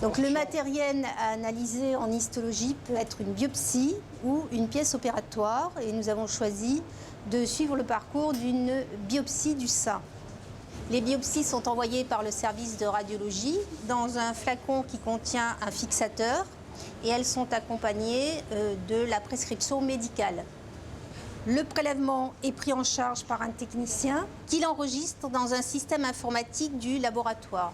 Donc le matériel à analyser en histologie peut être une biopsie ou une pièce opératoire et nous avons choisi de suivre le parcours d'une biopsie du sein. Les biopsies sont envoyées par le service de radiologie dans un flacon qui contient un fixateur et elles sont accompagnées de la prescription médicale. Le prélèvement est pris en charge par un technicien qui l'enregistre dans un système informatique du laboratoire.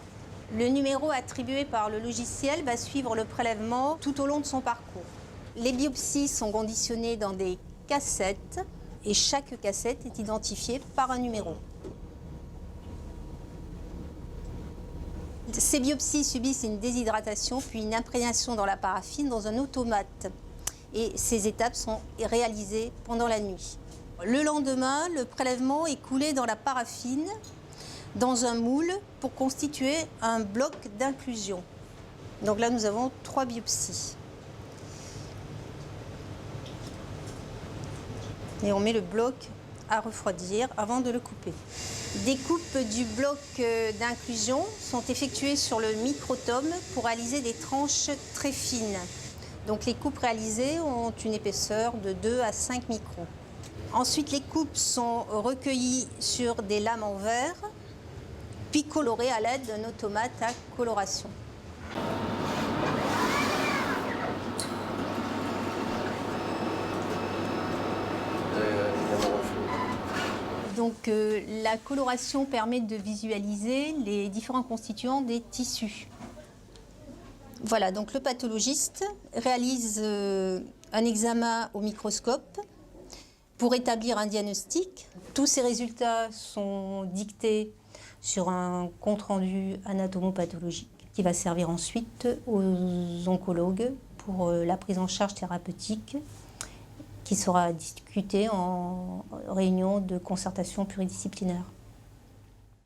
Le numéro attribué par le logiciel va suivre le prélèvement tout au long de son parcours. Les biopsies sont conditionnées dans des cassettes et chaque cassette est identifiée par un numéro. Ces biopsies subissent une déshydratation puis une imprégnation dans la paraffine dans un automate. Et ces étapes sont réalisées pendant la nuit. Le lendemain, le prélèvement est coulé dans la paraffine dans un moule pour constituer un bloc d'inclusion. Donc là, nous avons 3 biopsies. Et on met le bloc à refroidir avant de le couper. Des coupes du bloc d'inclusion sont effectuées sur le microtome pour réaliser des tranches très fines. Donc les coupes réalisées ont une épaisseur de 2 à 5 microns. Ensuite, les coupes sont recueillies sur des lames en verre, puis colorées à l'aide d'un automate à coloration. Donc la coloration permet de visualiser les différents constituants des tissus. Voilà, donc le pathologiste réalise un examen au microscope pour établir un diagnostic. Tous ces résultats sont dictés sur un compte-rendu anatomopathologique qui va servir ensuite aux oncologues pour la prise en charge thérapeutique qui sera discutée en réunion de concertation pluridisciplinaire.